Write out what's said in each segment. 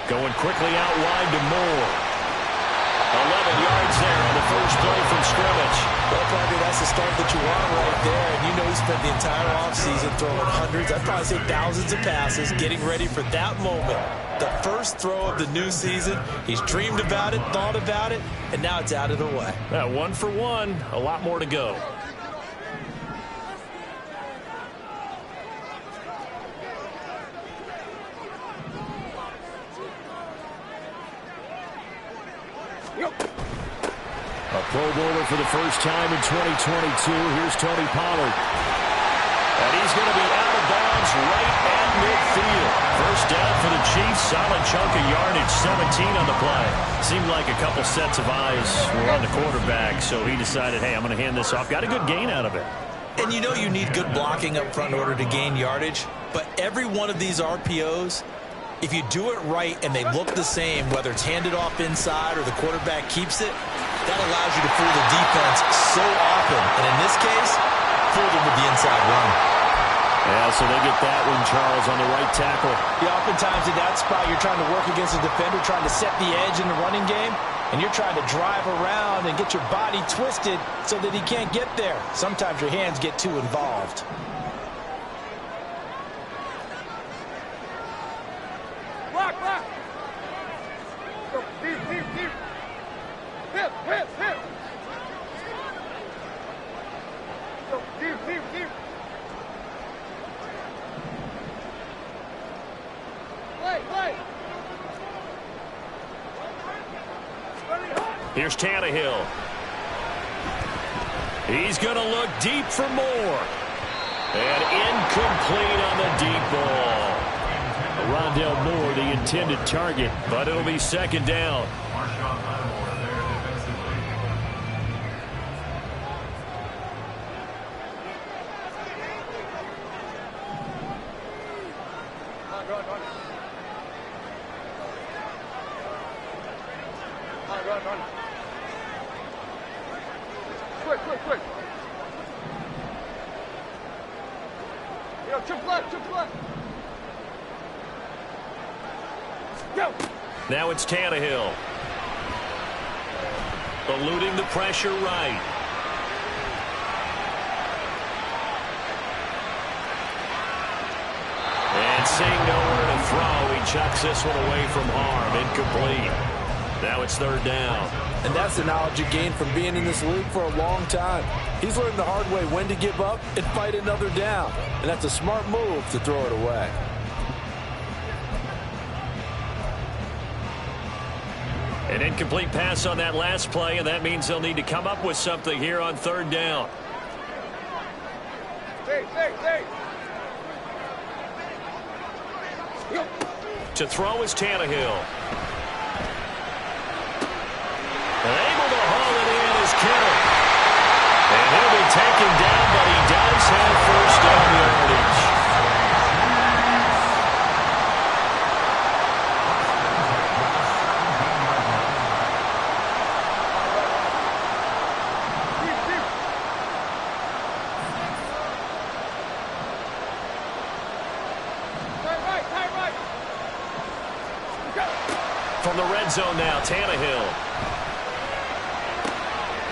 Going quickly out wide to Moore. 11 yards there on the first play from scrimmage. Well, Parker, that's the start that you want right there. And you know he spent the entire offseason throwing hundreds, I'd probably say thousands of passes, getting ready for that moment. The first throw of the new season. He's dreamed about it, thought about it, and now it's out of the way. 1 for 1, a lot more to go. A Pro Bowler for the first time in 2022. Here's Tony Pollard. And he's going to be out of bounds right at midfield. First down for the Chiefs. Solid chunk of yardage, 17 on the play. Seemed like a couple sets of eyes were on the quarterback, so he decided, hey, I'm going to hand this off. Got a good gain out of it. And you know you need good blocking up front in order to gain yardage. But every one of these RPOs, if you do it right and they look the same, whether it's handed off inside or the quarterback keeps it, that allows you to fool the defense so often. And in this case, fool them with the inside run. Yeah, so they get that one, Charles, on the right tackle. Yeah, oftentimes in that spot, you're trying to work against a defender, trying to set the edge in the running game, and you're trying to drive around and get your body twisted so that he can't get there. Sometimes your hands get too involved. Block, block. Go, deep, deep, deep. Hip, hip, hip. Go, deep, deep, deep. Play, play. Here's Tannehill. He's going to look deep for Moore. And incomplete on the deep ball. Rondale Moore, the intended target, but it'll be second down. Run. Quick, quick, quick. Yo, chip left, chip left. Go. Now it's Tannehill. Eluding the pressure right. And seeing nowhere to throw, he chucks this one away from harm. Incomplete. Now it's third down. And that's the knowledge you gain from being in this league for a long time. He's learned the hard way when to give up and fight another down. And that's a smart move to throw it away. An incomplete pass on that last play, and that means they'll need to come up with something here on third down. Hey. To throw is Tannehill. And able to haul it in is Kittle. And he'll be taken down, but he does have first down yardage. Right. From the red zone now, Tannehill.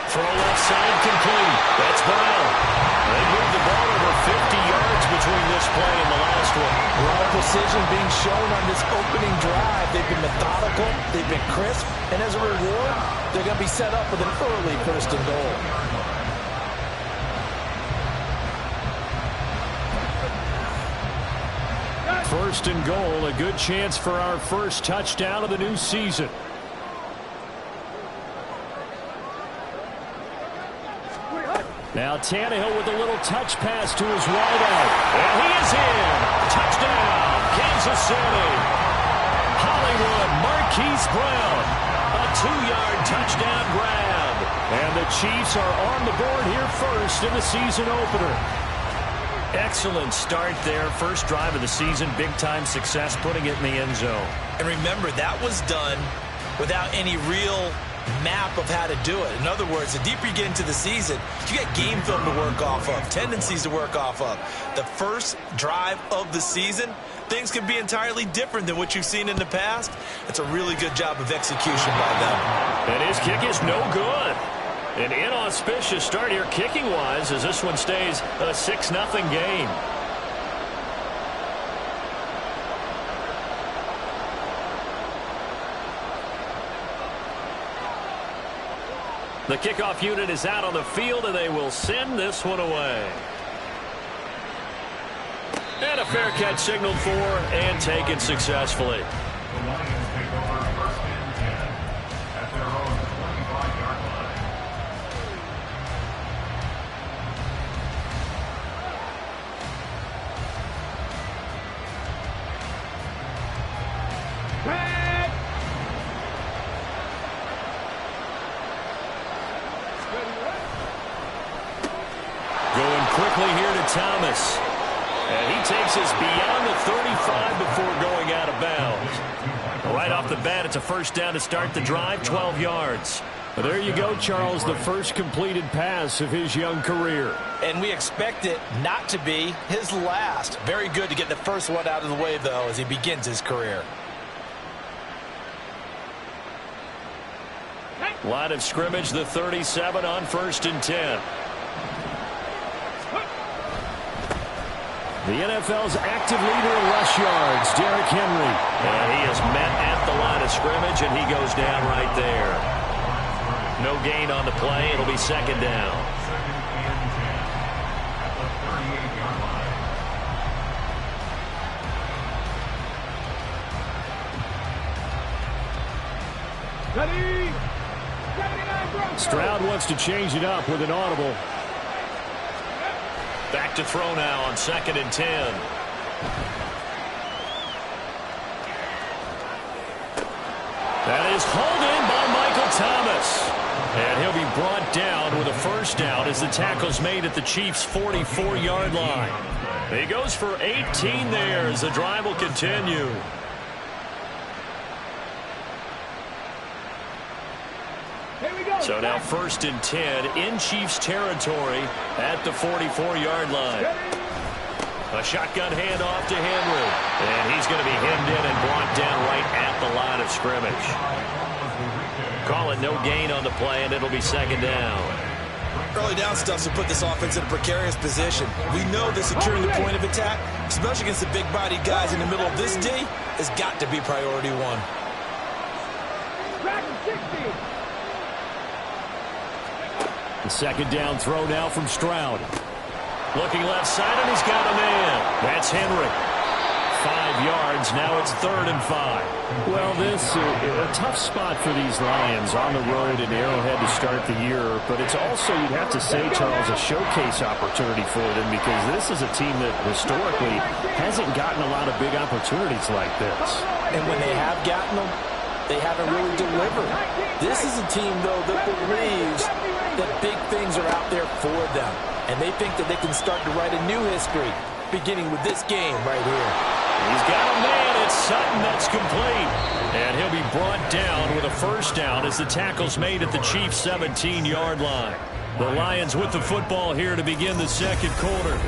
Throw left side complete. That's Brown. They moved the ball over 50 yards between this play and the last one. A lot of precision being shown on this opening drive. They've been methodical, they've been crisp, and as a reward, they're going to be set up with an early first and goal. First and goal, a good chance for our first touchdown of the new season. Now Tannehill with a little touch pass to his wideout. And he is in. Touchdown, Kansas City. Hollywood, Marquise Brown. A 2-yard touchdown grab. And the Chiefs are on the board here first in the season opener. Excellent start there. First drive of the season. Big-time success putting it in the end zone. And remember, that was done without any real map of how to do it. In other words, the deeper you get into the season, you got game film to work off of, tendencies to work off of. The first drive of the season, things can be entirely different than what you've seen in the past. It's a really good job of execution by them. And his kick is no good. An inauspicious start here kicking-wise as this one stays a 6-0 game. The kickoff unit is out on the field, and they will send this one away. And a fair catch signaled for and taken successfully. The Lions take over first and 10 at their own 25-yard line. Going quickly here to Thomas. And he takes us beyond the 35 before going out of bounds. Right off the bat, it's a first down to start the drive, 12 yards. Well, there you go, Charles, the first completed pass of his young career. And we expect it not to be his last. Very good to get the first one out of the way, though, as he begins his career. Line of scrimmage, the 37 on 1st and 10. The NFL's active leader in rush yards, Derrick Henry. And he is met at the line of scrimmage, and he goes down right there. No gain on the play. It'll be second down. Second and 10 at the 38-yard line. Ready? 79 Broncos. Stroud wants to change it up with an audible. Back to throw now on 2nd and 10. That is hauled in by Michael Thomas. And he'll be brought down with a first down as the tackle's made at the Chiefs' 44-yard line. He goes for 18 there as the drive will continue. Here we go. So now 1st and 10 in Chiefs territory at the 44-yard line. A shotgun handoff to Henry. And he's going to be hemmed in and brought down right at the line of scrimmage. Call it no gain on the play, and it'll be second down. Early down stuff to put this offense in a precarious position. We know that securing the point of attack, especially against the big-bodied guys in the middle of this D, has got to be priority one. Back to 60. The second down throw now from Stroud. Looking left side, and he's got a man. That's Henry. 5 yards. Now it's 3rd and 5. Well, this is a tough spot for these Lions on the road in Arrowhead to start the year, but it's also, you'd have to say, Charles, a showcase opportunity for them because this is a team that historically hasn't gotten a lot of big opportunities like this. And when they have gotten them, they haven't really delivered. This is a team, though, that believes that big things are out there for them. And they think that they can start to write a new history, beginning with this game right here. He's got a man. It's Sutton. That's complete. And he'll be brought down with a first down as the tackle's made at the Chiefs' 17-yard line. The Lions with the football here to begin the second quarter.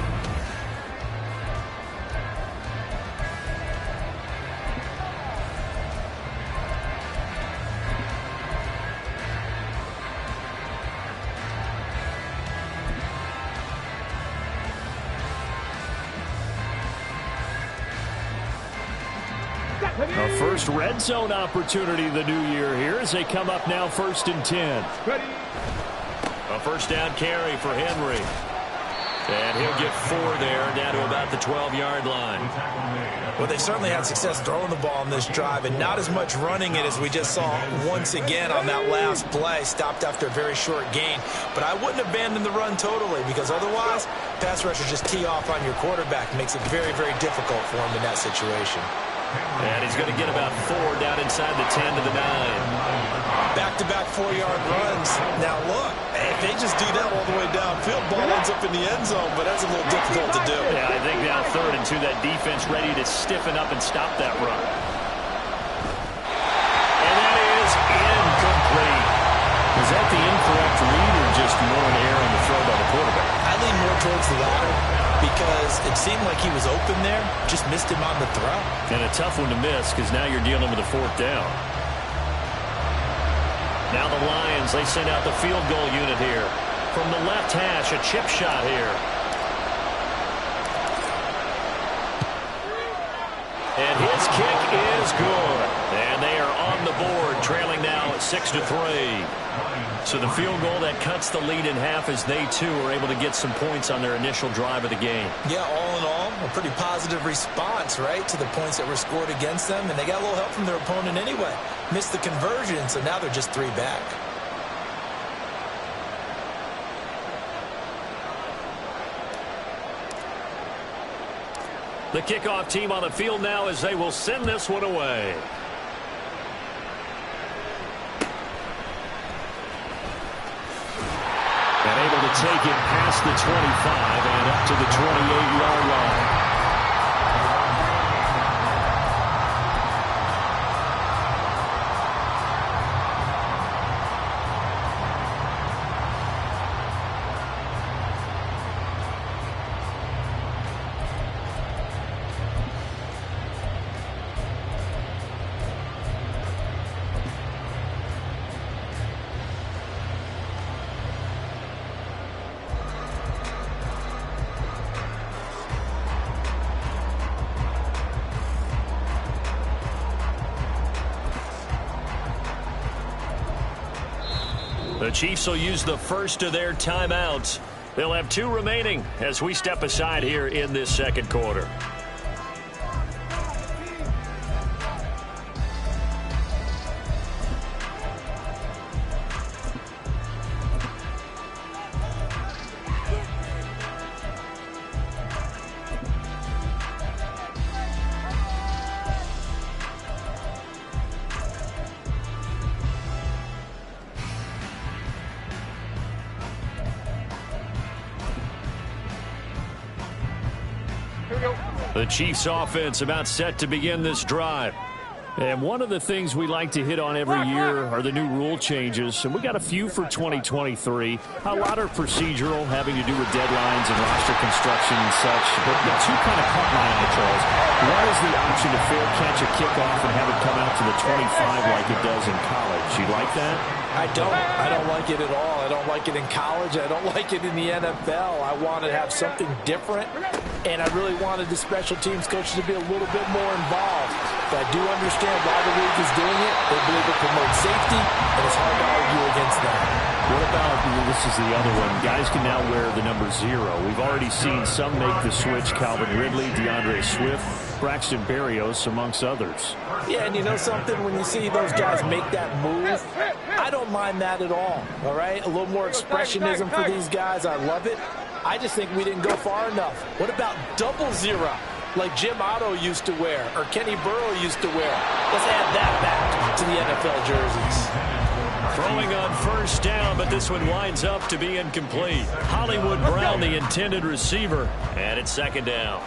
A first red zone opportunity the new year here as they come up now 1st and 10. Ready? A first down carry for Henry. And he'll get 4 there down to about the 12-yard line. Well, they certainly had success throwing the ball in this drive and not as much running it as we just saw once again on that last play. Stopped after a very short gain. But I wouldn't abandon the run totally because otherwise, pass rushers just tee off on your quarterback. Makes it very, very difficult for him in that situation. And he's going to get about 4 down inside the 10 to the 9. Back-to-back 4-yard runs. Now, look, if they just do that all the way downfield, ball ends up in the end zone, but that's a little difficult to do. Yeah, I think now 3rd and 2, that defense ready to stiffen up and stop that run. And that is incomplete. towards the ladder because it seemed like he was open there, just missed him on the throw. And a tough one to miss because now you're dealing with a 4th down. Now the Lions, they send out the field goal unit here. From the left hash, a chip shot here. And his kick is good. And they are on the board, trailing now at 6-3. So the field goal that cuts the lead in half as they, too, are able to get some points on their initial drive of the game. Yeah, all in all, a pretty positive response, right, to the points that were scored against them. And they got a little help from their opponent anyway. Missed the conversion, so now they're just 3 back. The kickoff team on the field now as they will send this one away. And able to take it past the 25 and up to the 28-yard line. The Chiefs will use the first of their timeouts. They'll have 2 remaining as we step aside here in this second quarter. The Chiefs offense about set to begin this drive. And one of the things we like to hit on every year are the new rule changes. And we got a few for 2023. A lot are procedural, having to do with deadlines and roster construction and such. But the 2 kind of caught my eye, Charles. One is the option to fair catch a kickoff and have it come out to the 25 like it does in college. You like that? I don't like it at all. I don't like it in college. I don't like it in the NFL. I want to have something different, and I really wanted the special teams coaches to be a little bit more involved. But I do understand why the league is doing it. They believe it promotes safety, and it's hard to argue against that. What about, this is the other one, guys can now wear the number 0. We've already seen some make the switch, Calvin Ridley, DeAndre Swift, Braxton Berrios, amongst others. Yeah, and you know something? When you see those guys make that move, I don't mind that at all right? A little more expressionism for these guys. I love it. I just think we didn't go far enough. What about 00, like Jim Otto used to wear or Kenny Burrow used to wear? Let's add that back to the NFL jerseys. Throwing on first down, but this one winds up to be incomplete. Hollywood Brown, the intended receiver, and it's 2nd down.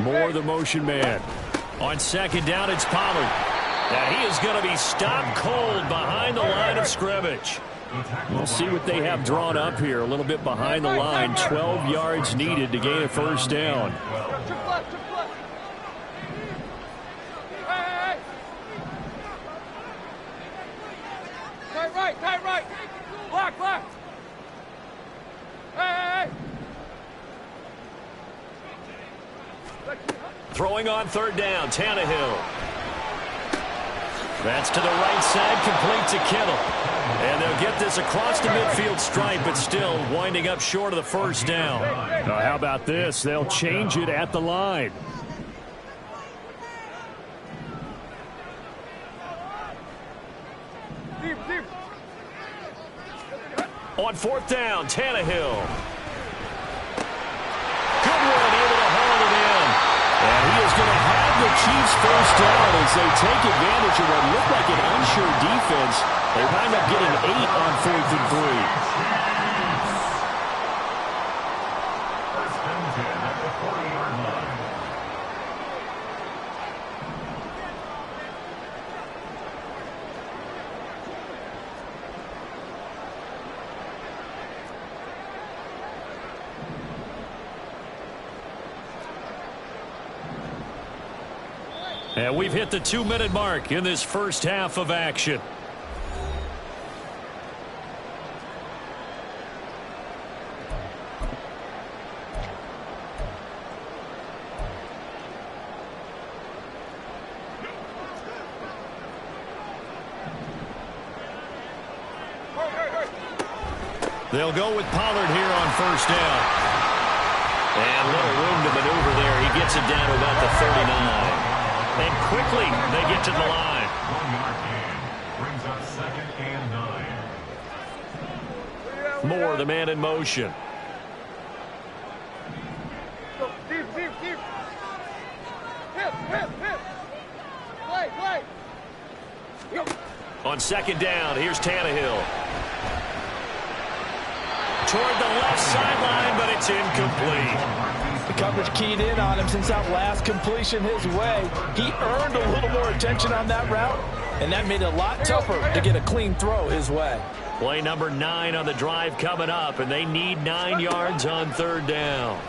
Moore, the motion man. On 2nd down, it's Pollard. Now he is going to be stopped cold behind the line of scrimmage. We'll see what they have drawn up here. A little bit behind the line. 12 yards needed to gain a first down. Tight right. Block. Hey. Throwing on 3rd down, Tannehill. That's to the right side, complete to Kittle. And they'll get this across the midfield stripe, but still winding up short of the first down. Now, how about this? They'll change it at the line. On 4th down, Tannehill. Good one, able to hold it in. And he is going to have the Chiefs first down as they take advantage of what looked like an unsure defense. They wind up getting 8 on 4th and 3. First and 10 at the 40-yard line. And we've hit the 2-minute mark in this first half of action. They'll go with Pollard here on first down. And little room to maneuver there. He gets it down to about the 39. And quickly they get to the line. 1-yard gain. Brings up 2nd and 9. Moore, the man in motion. Deep, deep, deep. Hip, hip, hip. Play, play. On second down, here's Tannehill. Toward the left sideline, but it's incomplete. The coverage keyed in on him since that last completion his way. He earned a little more attention on that route, and that made it a lot tougher to get a clean throw his way. Play number 9 on the drive coming up, and they need 9 yards on third down.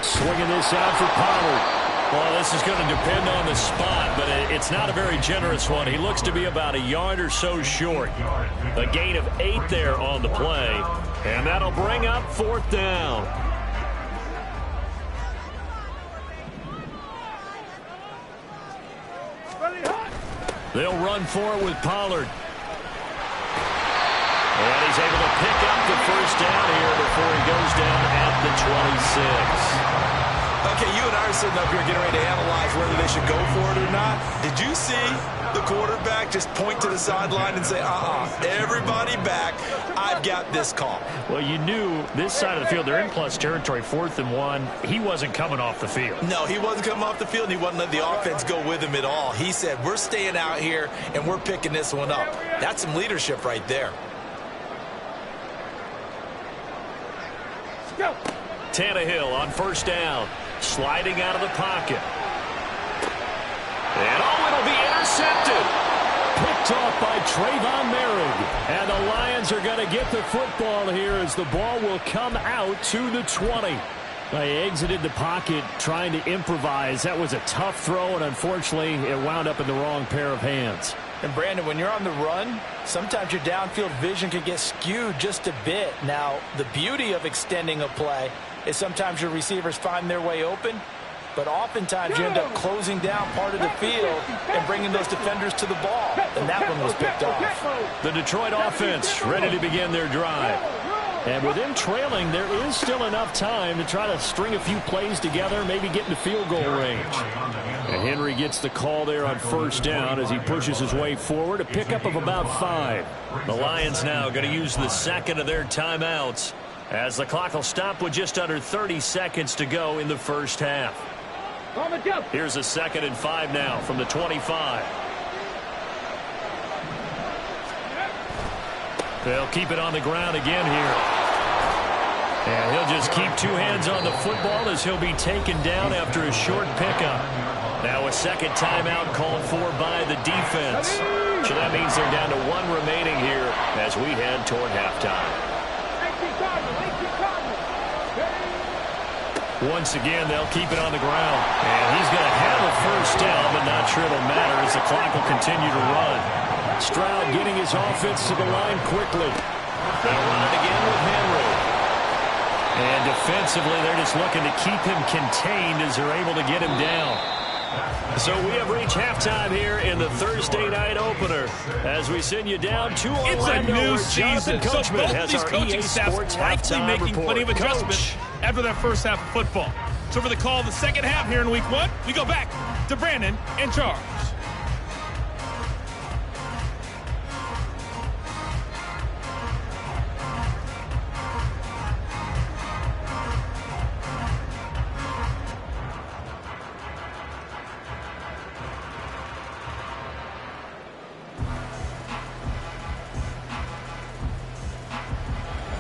Swinging this out for Pollard. Well, this is going to depend on the spot, but it's not a very generous one. He looks to be about a yard or so short. A gain of 8 there on the play, and that'll bring up fourth down. They'll run for it with Pollard. And he's able to pick up the first down here before he goes down at the 26. Okay, you and I are sitting up here getting ready to analyze whether they should go for it or not. Did you see the quarterback just point to the sideline and say, everybody back, I've got this call? Well, you knew this side of the field, they're in plus territory, 4th and 1. He wasn't coming off the field. No, he wasn't coming off the field, and he wasn't letting the offense go with him at all. He said, we're staying out here, and we're picking this one up. That's some leadership right there. Go. Tannehill on first down, sliding out of the pocket. And it'll be intercepted. Picked off by Trayvon Merrick. And the Lions are going to get the football here as the ball will come out to the 20. They exited the pocket trying to improvise. That was a tough throw, and unfortunately, it wound up in the wrong pair of hands. And, Brandon, when you're on the run, sometimes your downfield vision can get skewed just a bit. Now, the beauty of extending a play is sometimes your receivers find their way open, but oftentimes you end up closing down part of the field and bringing those defenders to the ball, and that one was picked off. The Detroit offense ready to begin their drive. And with them trailing, there is still enough time to try to string a few plays together, maybe get into field goal range. And Henry gets the call there on first down as he pushes his way forward, a pickup of about 5. The Lions now going to use the second of their timeouts as the clock will stop with just under 30 seconds to go in the first half. Here's a 2nd and 5 now from the 25. They'll keep it on the ground again here. And he'll just keep 2 hands on the football as he'll be taken down after a short pickup. Now a second timeout called for by the defense. So that means they're down to 1 remaining here as we head toward halftime. Once again, they'll keep it on the ground. And he's going to have a first down, but not sure it'll matter as the clock will continue to run. Stroud getting his offense to the line quickly. They'll run it again with Henry. And defensively, they're just looking to keep him contained as they're able to get him down. So we have reached halftime here in the Thursday night opener as we send you down to Orlando. It's a new season, so both of these coaching staffs likely making plenty of adjustments after their first half of football. So for the call of the second half here in week 1, we go back to Brandon and Charles.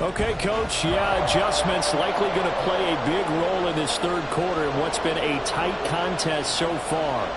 Okay, Coach, adjustments likely going to play a big role in this third quarter in what's been a tight contest so far.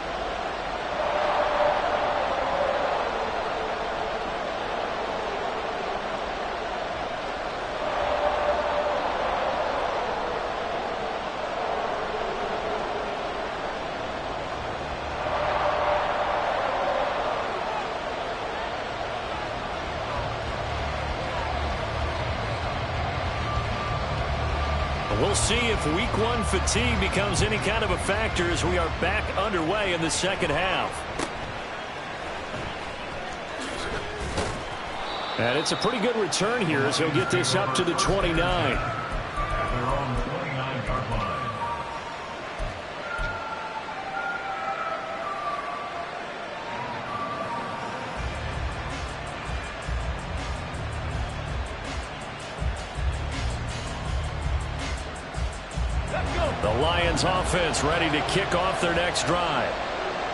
We'll see if week one fatigue becomes any kind of a factor as we are back underway in the second half. And it's a pretty good return here as he'll get this up to the 29. At their own 29-yard line. The Lions offense ready to kick off their next drive.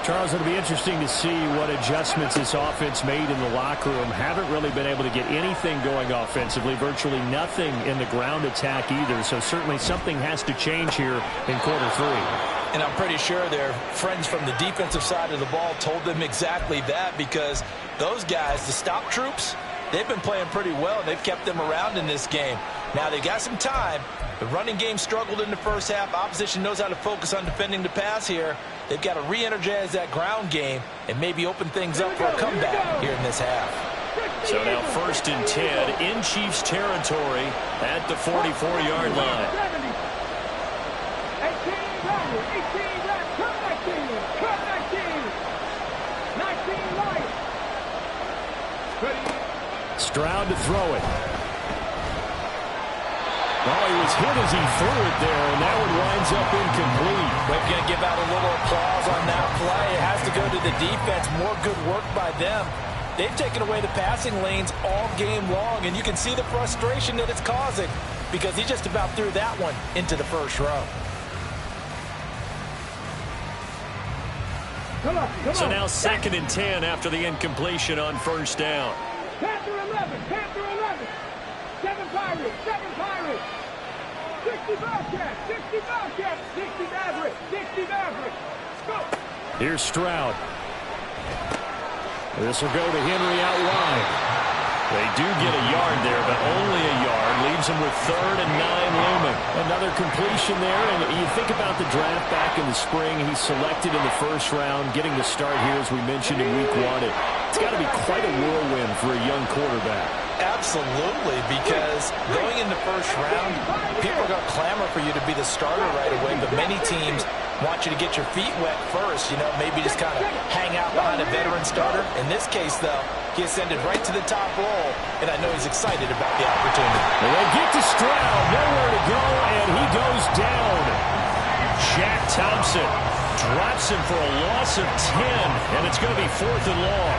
Charles, it'll be interesting to see what adjustments this offense made in the locker room. Haven't really been able to get anything going offensively, virtually nothing in the ground attack either. So certainly something has to change here in quarter three. And I'm pretty sure their friends from the defensive side of the ball told them exactly that, because those guys, the stop troops, they've been playing pretty well. They've kept them around in this game. Now they got some time. The running game struggled in the first half. Opposition knows how to focus on defending the pass here. They've got to re-energize that ground game and maybe open things up for a comeback here in this half. So now 1st and 10 in Chiefs territory at the 44-yard line. 18, Stroud to throw it. Oh, he was hit as he threw it there, and that one winds up incomplete. We're going to give out a little applause on that play. It has to go to the defense. More good work by them. They've taken away the passing lanes all game long, and you can see the frustration that it's causing because he just about threw that one into the first row. Come on. So now 2nd and 10 after the incompletion on 1st down. Panther 11. 7 Pirates. 60 Bobcats. 60 Mavericks. Go. Here's Stroud. This will go to Henry out wide. They do get a yard there, but only a yard. Leaves them with 3rd and 9 looming. Another completion there, and you think about the draft back in the spring. He's selected in the first round, getting the start here, as we mentioned in week 1. It's got to be quite a whirlwind for a young quarterback. Absolutely, because going in the first round, people are going to clamor for you to be the starter right away, but many teams want you to get your feet wet first, maybe just kind of hang out behind a veteran starter. In this case, though, he ascended right to the top role, and I know he's excited about the opportunity. They get to Stroud, nowhere to go, and he goes down. Shaq Thompson drops him for a loss of 10, and it's going to be 4th and long.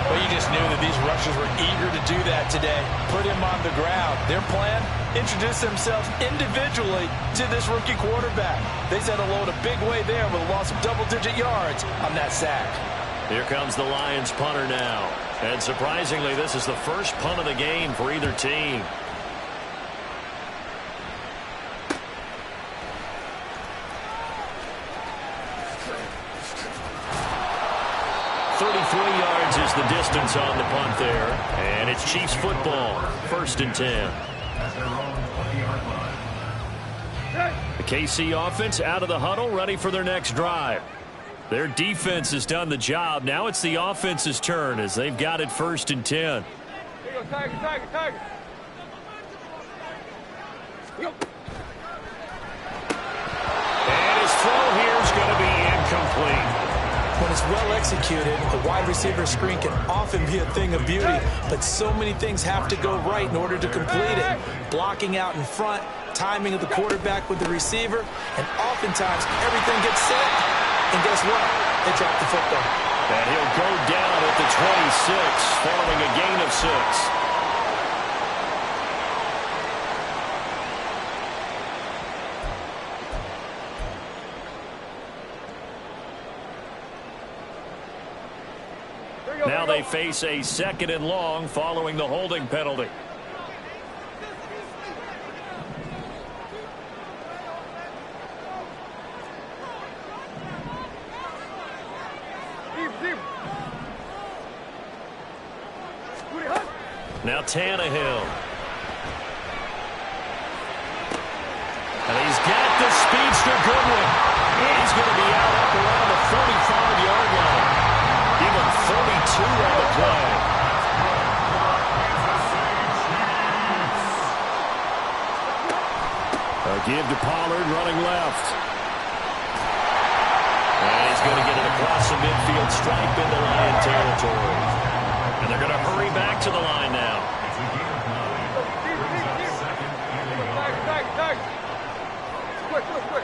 Well, you just knew that these rushers were eager to do that today. Put him on the ground. Their plan, introduce themselves individually to this rookie quarterback. They said hello in a big way there with a loss of double-digit yards on that sack. Here comes the Lions punter now. And surprisingly, this is the first punt of the game for either team. Yards is the distance on the punt there. And it's Chiefs football. 1st and 10. At their own 20-yard line. The KC offense out of the huddle, ready for their next drive. Their defense has done the job. Now it's the offense's turn as they've got it 1st and 10. Here you go, Tiger. And his throw here is going to be incomplete. When it's well executed, the wide receiver screen can often be a thing of beauty, but so many things have to go right in order to complete it. Blocking out in front, timing of the quarterback with the receiver, and oftentimes everything gets set, and guess what? They drop the football. And he'll go down at the 26, following a gain of 6. Now they face a 2nd and long following the holding penalty. Now Tannehill. And he's got the speedster Goodwin. He's going to be out up around the 45-yard line. Even 32 on the play. A give to Pollard running left. And he's going to get it across the midfield stripe into Lion territory. And they're going to hurry back to the line now.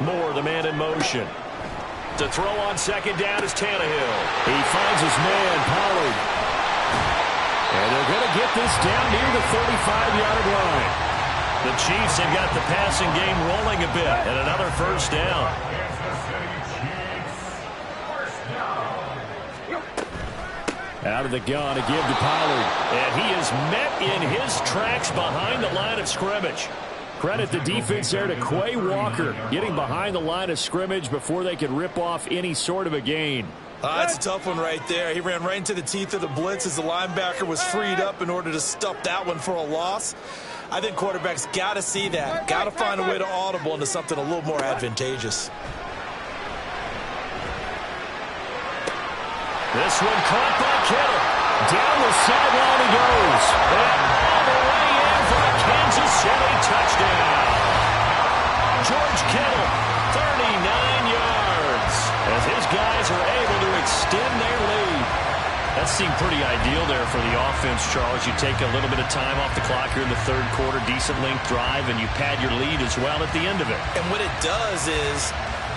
Moore, the man in motion. To throw on second down is Tannehill. He finds his man, Pollard. And they're going to get this down near the 35-yard line. The Chiefs have got the passing game rolling a bit, and another first down. Out of the gun, a give to Pollard. And he is met in his tracks behind the line of scrimmage. Credit the defense there to Quay Walker, getting behind the line of scrimmage before they could rip off any sort of a gain. That's a tough one right there. He ran right into the teeth of the blitz as the linebacker was freed up in order to stuff that one for a loss. I think quarterbacks got to see that. Got to find a way to audible into something a little more advantageous. This one caught by Kittle. Down the sideline he goes. And all the way in for a Kansas City touchdown. George Kittle, 39 yards. As his guys are able to extend their lead. That seemed pretty ideal there for the offense, Charles. You take a little bit of time off the clock here in the third quarter, decent length drive, and you pad your lead as well at the end of it. And what it does is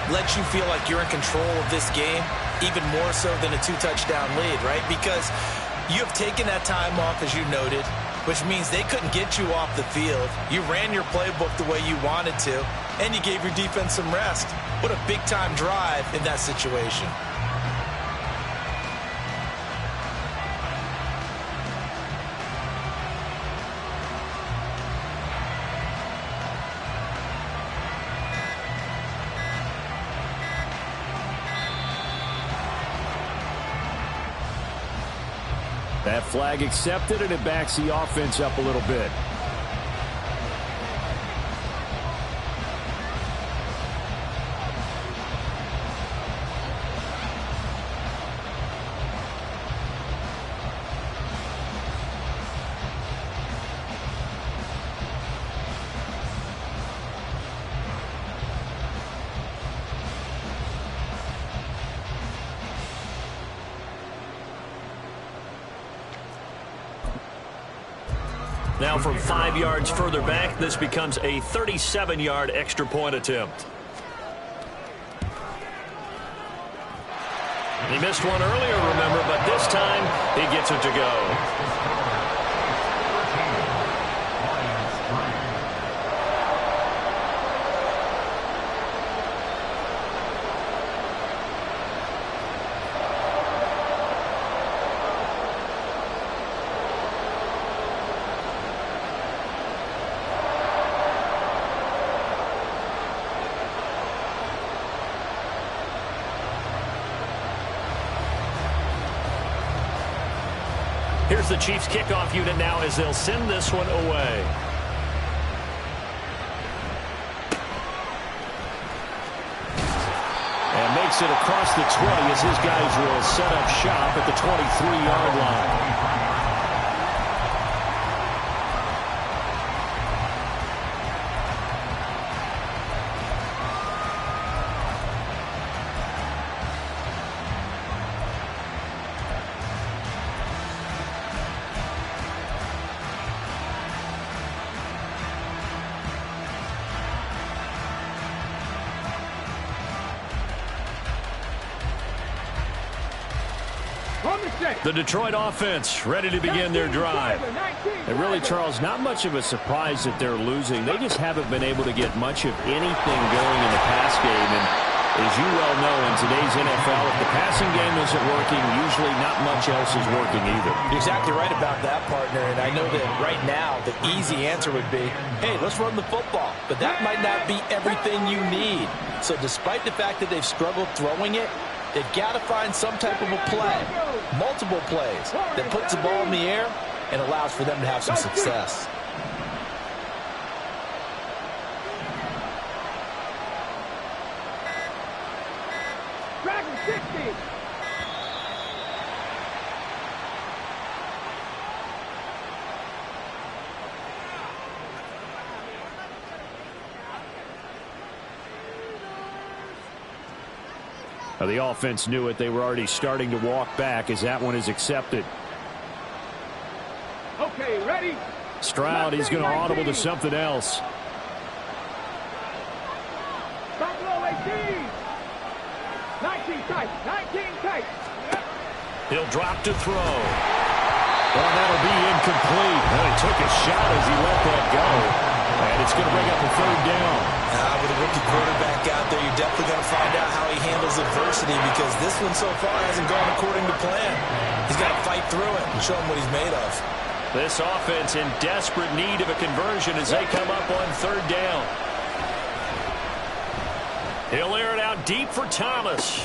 let you feel like you're in control of this game, even more so than a 2-touchdown lead, right? Because you have taken that time off, as you noted, which means they couldn't get you off the field. You ran your playbook the way you wanted to, and you gave your defense some rest. What a big-time drive in that situation. That flag accepted, and it backs the offense up a little bit. Now from 5 yards further back, this becomes a 37-yard extra point attempt. He missed one earlier, remember, but this time he gets it to go. Here's the Chiefs kickoff unit now as they'll send this one away. And makes it across the 20 as his guys will set up shop at the 23-yard line. The Detroit offense ready to begin their drive. And really, Charles, not much of a surprise that they're losing. They just haven't been able to get much of anything going in the pass game. And as you well know, in today's NFL, if the passing game isn't working, usually not much else is working either. You're exactly right about that, partner. And I know that right now the easy answer would be, hey, let's run the football. But that might not be everything you need. So despite the fact that they've struggled throwing it, they've got to find some type of a play, multiple plays, that puts the ball in the air and allows for them to have some success. Dragon 60. The offense knew it. They were already starting to walk back as that one is accepted. Okay, ready? Stroud, he's going to audible to something else. Buffalo 18. 19 tight. 19 tight. He'll drop to throw. Well, that'll be incomplete. Well, he took a shot as he let that go. And it's going to bring up a third down. With a rookie quarterback out there, you're definitely going to find out how he handles adversity, because this one so far hasn't gone according to plan. He's got to fight through it and show him what he's made of. This offense in desperate need of a conversion as they come up on third down. He'll air it out deep for Thomas.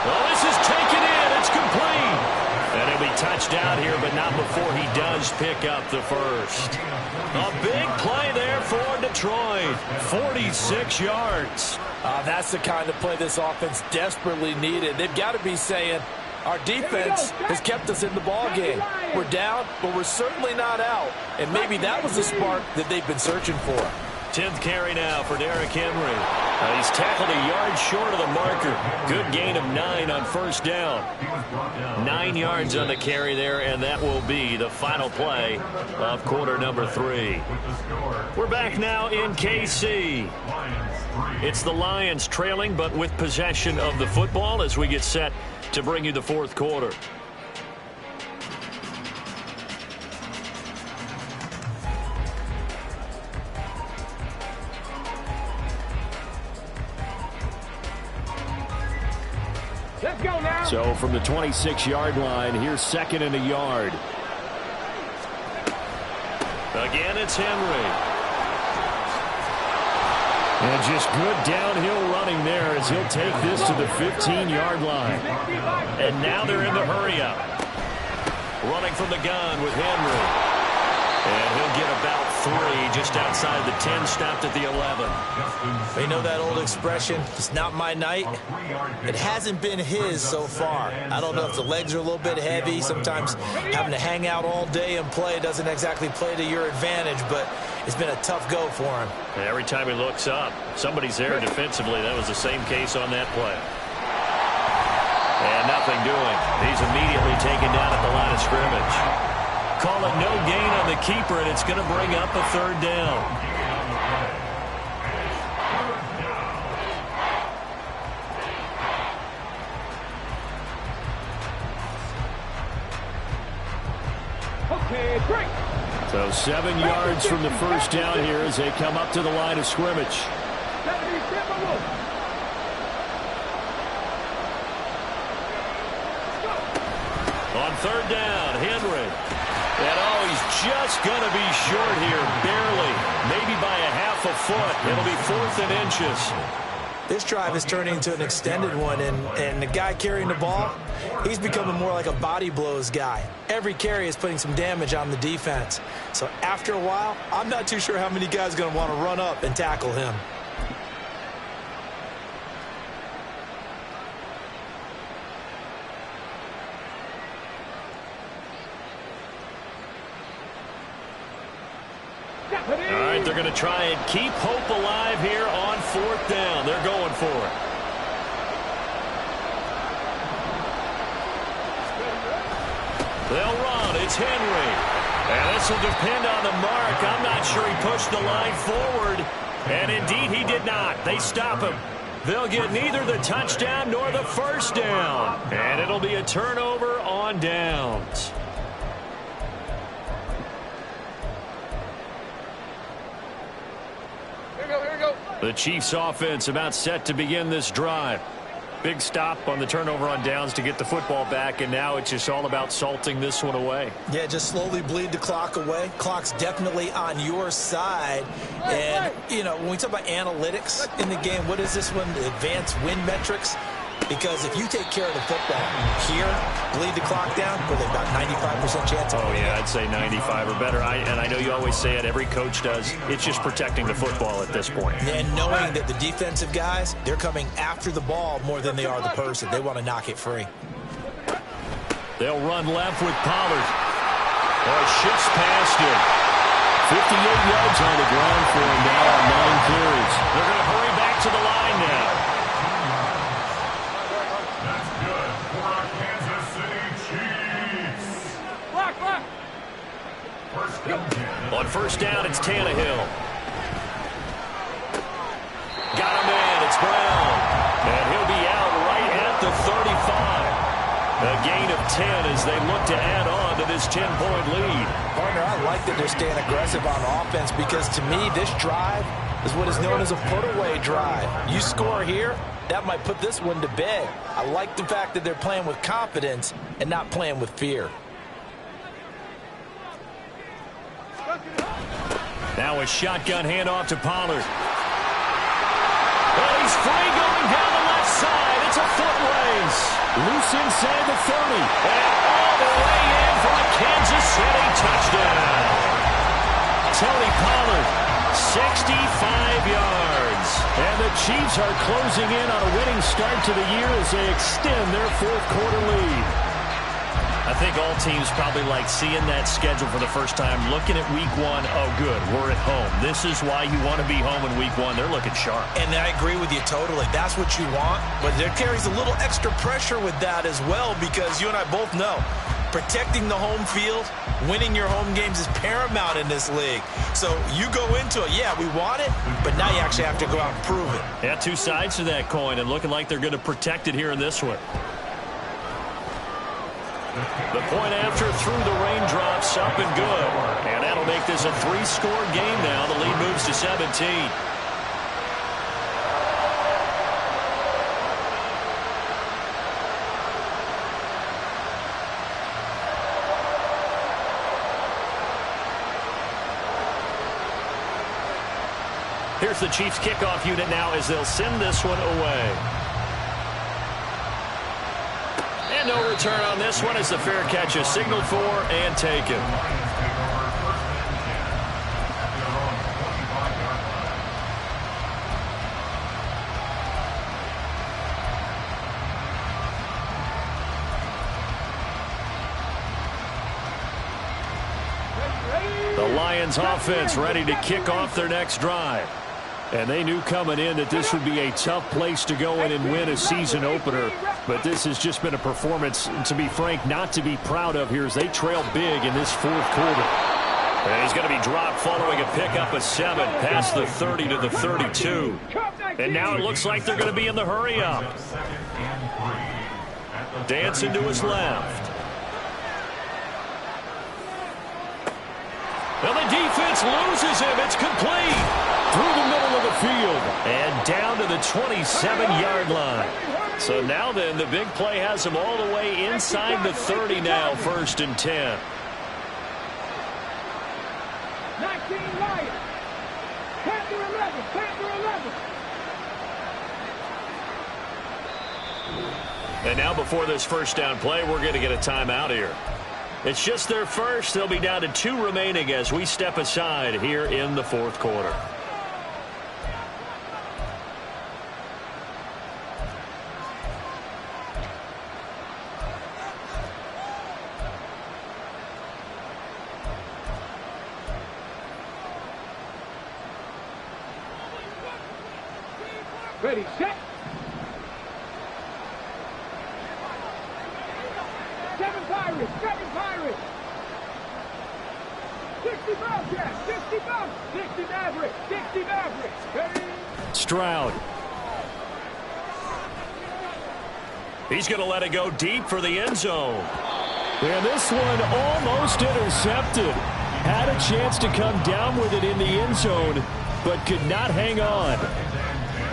Well, this is taken in. It's complete. And he'll be touched out here, but not before he does pick up the first. A big play there for Detroit. 46 yards. That's the kind of play this offense desperately needed. They've got to be saying, our defense has kept us in the ball game. We're down, but we're certainly not out. And maybe that was the spark that they've been searching for. 10th carry now for Derrick Henry. He's tackled a yard short of the marker. Good gain of 9 on first down. 9 yards on the carry there, and that will be the final play of quarter number 3. We're back now in KC. It's the Lions trailing, but with possession of the football as we get set to bring you the fourth quarter. Let's go now. So from the 26-yard line, here's second and a yard. Again, it's Henry. And just good downhill running there as he'll take this to the 15-yard line. And now they're in the hurry-up. Running from the gun with Henry. And he'll get about 3 just outside the 10, stopped at the 11. They know that old expression, it's not my night. It hasn't been his so far. I don't know if the legs are a little bit heavy. Sometimes having to hang out all day and play doesn't exactly play to your advantage, but it's been a tough go for him. And every time he looks up, somebody's there defensively. That was the same case on that play. And nothing doing. He's immediately taken down at the line of scrimmage. Call it no gain on the keeper, and it's going to bring up a third down. Okay, break. So 7 yards from the first down here as they come up to the line of scrimmage. On third down, Henry. And he's just going to be short here, barely. Maybe by a half a foot. It'll be 4th and inches. This drive is turning into an extended one, and the guy carrying the ball, he's becoming more like a body blows guy. Every carry is putting some damage on the defense. So after a while, I'm not too sure how many guys are going to want to run up and tackle him. All right, they're going to try and keep hope alive here on 4th down. They're going for it. They'll run. It's Henry. And this will depend on the mark. I'm not sure he pushed the line forward. And indeed, he did not. They stop him. They'll get neither the touchdown nor the first down. And it'll be a turnover on downs. The Chiefs offense about set to begin this drive. Big stop on the turnover on downs to get the football back, and now it's just all about salting this one away. Yeah, just slowly bleed the clock away. Clock's definitely on your side. And, you know, when we talk about analytics in the game, what is this one? Advanced win metrics? Because if you take care of the football here, bleed the clock down, with about 95% chance of winning. Yeah, I'd say 95 or better. And I know you always say it, every coach does. It's just protecting the football at this point. And knowing that the defensive guys, they're coming after the ball more than they are the person. They want to knock it free. They'll run left with Pollard. Oh, shifts past him. 58 yards on the ground for him now on 9 carries. They're going to hurry back to the line now. 10 as they look to add on to this 10-point lead. Partner, I like that they're staying aggressive on offense because to me, this drive is what is known as a put-away drive. You score here, that might put this one to bed. I like the fact that they're playing with confidence and not playing with fear. Now a shotgun handoff to Pollard. Well, he's free going down the left side. It's a foot race. Loose inside the 30. And all the way in for a Kansas City touchdown. Tony Pollard, 65 yards. And the Chiefs are closing in on a winning start to the year as they extend their fourth-quarter lead. I think all teams probably like seeing that schedule for the first time, looking at week one. Oh, good, we're at home. This is why you want to be home in week one. They're looking sharp. And I agree with you totally. That's what you want. But there carries a little extra pressure with that as well because you and I both know protecting the home field, winning your home games is paramount in this league. So you go into it, yeah, we want it, but now you actually have to go out and prove it. Yeah, two sides to that coin and looking like they're going to protect it here in this one. The point after through the raindrops, up and good. And that'll make this a 3-score game now. The lead moves to 17. Here's the Chiefs kickoff unit now as they'll send this one away. And no return on this one as the fair catch is signaled for and taken. The Lions offense ready to kick off their next drive. And they knew coming in that this would be a tough place to go in and win a season opener. But this has just been a performance, to be frank, not to be proud of here as they trail big in this fourth quarter. And he's going to be dropped following a pickup of 7 past the 30 to the 32. And now it looks like they're going to be in the hurry-up. Dancing to his left. Well, the defense loses him. It's complete. Through the middle of the field. And down to the 27-yard line. So now then, the big play has him all the way inside the 30 now, 1st and 10. 19 Lions. Panther 11. Panther 11. And now before this first down play, we're going to get a timeout here. It's just their first. They'll be down to 2 remaining as we step aside here in the fourth quarter. Ready, set. 7 Pirates, 7 Pirates. 60 Bobcats, 60 Bobs, 60 Mavericks, 60 Mavericks. Ready. Stroud. He's going to let it go deep for the end zone. And this one almost intercepted. Had a chance to come down with it in the end zone, but could not hang on.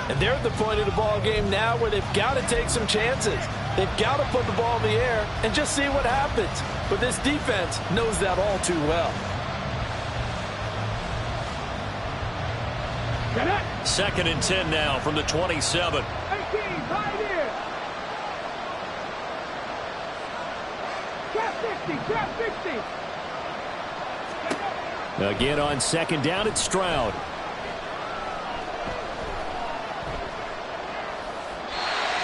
And they're at the point of the ball game now where they've got to take some chances. They've got to put the ball in the air and just see what happens. But this defense knows that all too well. 2nd and 10 now from the 27. 18, right in. Trap 60, trap 60. Again on 2nd down, it's Stroud.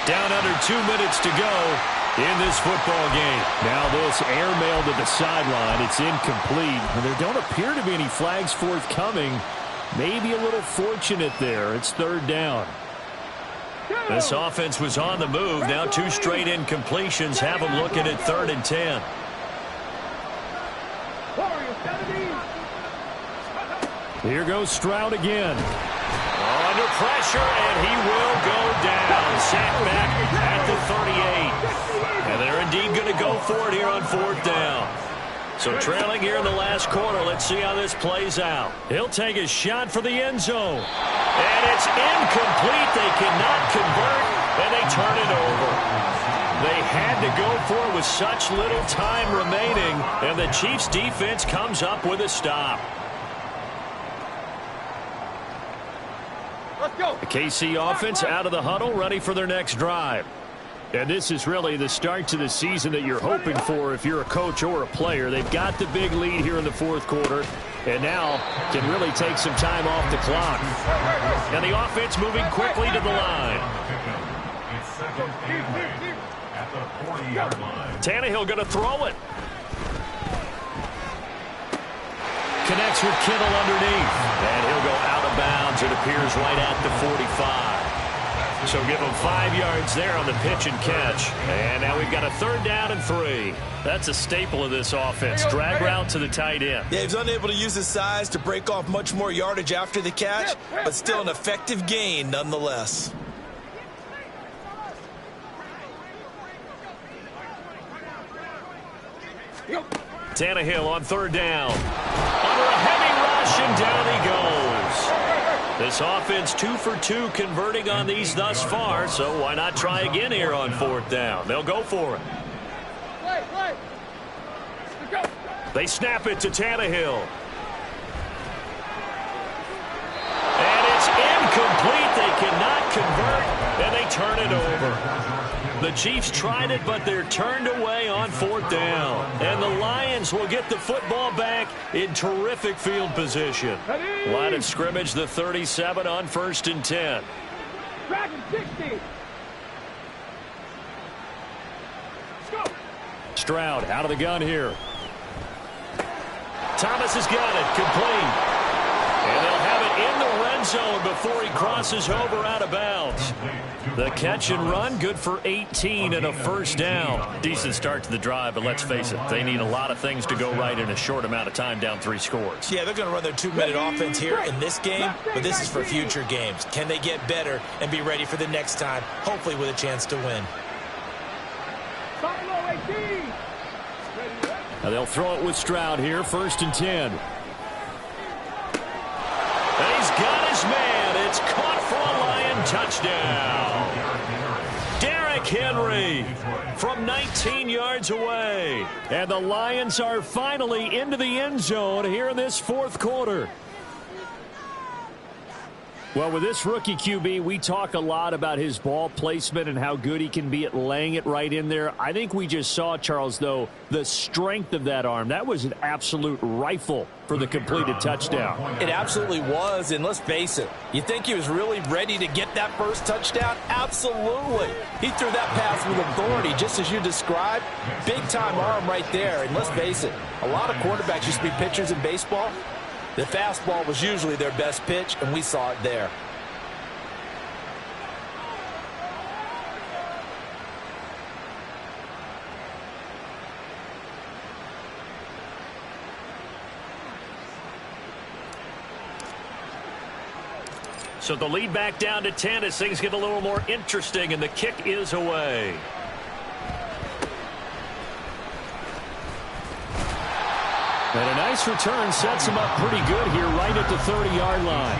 Down under 2 minutes to go in this football game. Now this airmail to the sideline. It's incomplete. And there don't appear to be any flags forthcoming. Maybe a little fortunate there. It's 3rd down. This offense was on the move. Now 2 straight incompletions have them looking at 3rd and 10. Here goes Stroud again. Under pressure, and he will go down. Sacked back at the 38. And they're indeed going to go for it here on 4th down. So trailing here in the last quarter. Let's see how this plays out. He'll take a shot for the end zone. And it's incomplete. They cannot convert, and they turn it over. They had to go for it with such little time remaining, and the Chiefs' defense comes up with a stop. Let's go. The KC offense out of the huddle, ready for their next drive. And this is really the start to the season that you're hoping for if you're a coach or a player. They've got the big lead here in the 4th quarter, and now can really take some time off the clock. And the offense moving quickly to the line. It's second and 8 at the 40-yard line. Tannehill going to throw it. Connects with Kittle underneath. And he'll go out of bounds. It appears right at the 45. So give him 5 yards there on the pitch and catch. And now we've got a 3rd down and 3. That's a staple of this offense. Drag route to the tight end. Yeah, he's unable to use his size to break off much more yardage after the catch, but still an effective gain nonetheless. Tannehill on 3rd down. Under a heavy rush, and down he goes. This offense 2 for 2 converting on these thus far, so why not try again here on 4th down? They'll go for it. They snap it to Tannehill. And it's incomplete. They cannot convert, and they turn it over. The Chiefs tried it, but they're turned away on 4th down. And the Lions will get the football back in terrific field position. Line of scrimmage, the 37 on 1st and 10. Dragon 60. Stroud out of the gun here. Thomas has got it, complete. And they'll have it in the red zone before he crosses over out of bounds. The catch and run, good for 18 and a 1st down. Decent start to the drive, but let's face it, they need a lot of things to go right in a short amount of time, down 3 scores. Yeah, they're going to run their 2-minute offense here in this game, but this is for future games. Can they get better and be ready for the next time, hopefully with a chance to win? Now they'll throw it with Stroud here, 1st and 10. And he's got his man. It's caught for a Lion touchdown. Derrick Henry from 19 yards away. And the Lions are finally into the end zone here in this 4th quarter. Well, with this rookie QB, we talk a lot about his ball placement and how good he can be at laying it right in there. I think we just saw, Charles, though, the strength of that arm. That was an absolute rifle for the completed touchdown. It absolutely was, and let's face it, you think he was really ready to get that first touchdown? Absolutely. He threw that pass with authority, just as you described. Big-time arm right there, and let's face it, a lot of quarterbacks used to be pitchers in baseball. The fastball was usually their best pitch, and we saw it there. So the lead back down to 10 as things get a little more interesting, and the kick is away. And a nice return sets him up pretty good here right at the 30-yard line.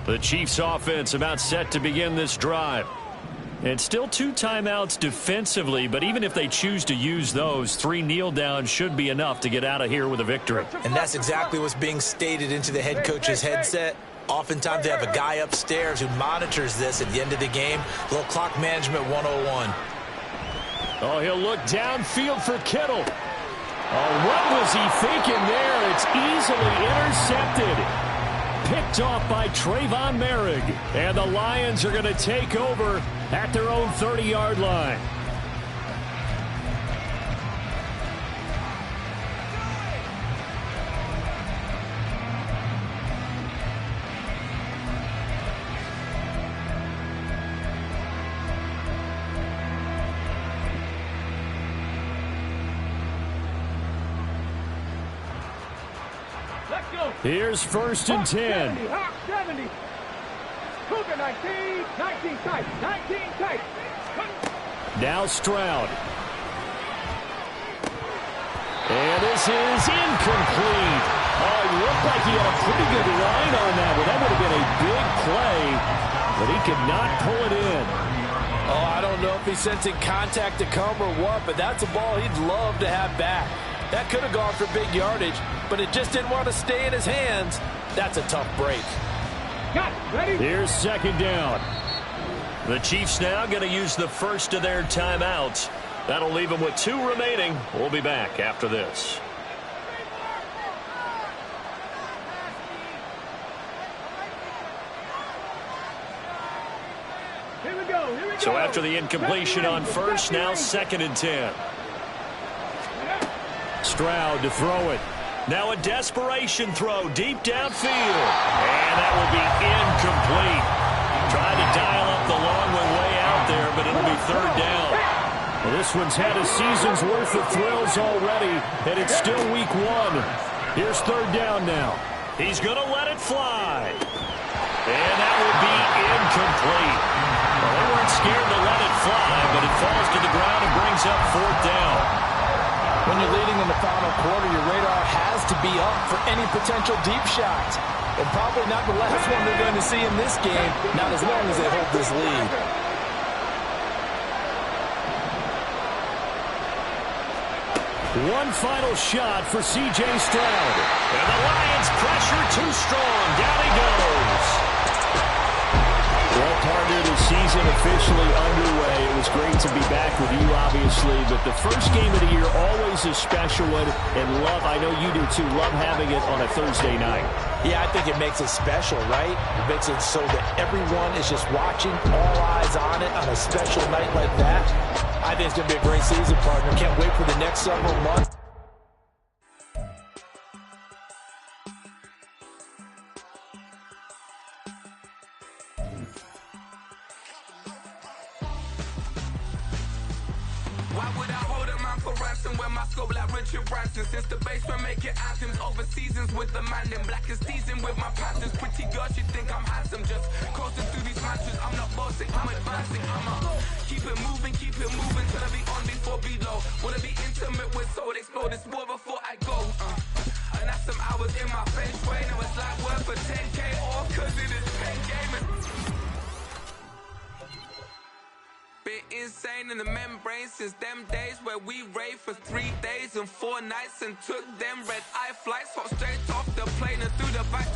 The Chiefs offense about set to begin this drive. And still 2 timeouts defensively, but even if they choose to use those, 3 kneel downs should be enough to get out of here with a victory. And that's exactly what's being stated into the head coach's headset. Oftentimes they have a guy upstairs who monitors this at the end of the game. A little clock management 101. Oh, he'll look downfield for Kittle. Oh, what was he thinking there? It's easily intercepted. Picked off by Trayvon Merrick. And the Lions are going to take over at their own 30-yard line. Here's 1st and 10. 70, hot 70. Cougar 19, 19 tight, 19 tight. Now Stroud. And this is incomplete. Oh, it looked like he had a pretty good line on that, but that would have been a big play, but he could not pull it in. Oh, I don't know if he's sensing contact to come or what, but that's a ball he'd love to have back. That could have gone for big yardage, but it just didn't want to stay in his hands. That's a tough break. Got it. Ready? Here's 2nd down. The Chiefs now going to use the first of their timeouts. That'll leave them with 2 remaining. We'll be back after this. Here we go. Here we go. So after the incompletion on 1st, now 2nd and 10. Stroud to throw it. Now a desperation throw deep downfield. And that will be incomplete. Trying to dial up the long way out there, but it'll be 3rd down. Well, this one's had a season's worth of thrills already, and it's still week 1. Here's 3rd down now. He's going to let it fly. And that will be incomplete. Well, they weren't scared to let it fly, but it falls to the ground and brings up 4th down. When you're leading in the final quarter, your radar has to be up for any potential deep shots. And probably not the last one we're going to see in this game, not as long as they hold this lead. One final shot for C.J. Stroud. And the Lions pressure too strong. Down he goes. Well, partner, the season officially underway. It was great to be back with you, obviously, but the first game of the year always a special one, and love, I know you do too, love having it on a Thursday night. Yeah, I think it makes it special, right? It makes it so that everyone is just watching, all eyes on it on a special night like that. I think it's going to be a great season, partner. Can't wait for the next several months. Why would I hold him out for ransom when my scope like Richard Branson? Since the basement making anthems over seasons with the man in black is seasoned with my passions. Pretty girls, you think I'm handsome, just coasting through these matches. I'm not bossing, I'm advancing. Keep it moving till I be on before below. Wanna be intimate with soul, explore this war before I go. And that's some hours in my face way. Now it's like work for 10K off, cause it is pen gaming. Been insane in the membrane since them days where we raved for 3 days and 4 nights and took them red eye flights. Hop straight off the plane and through the back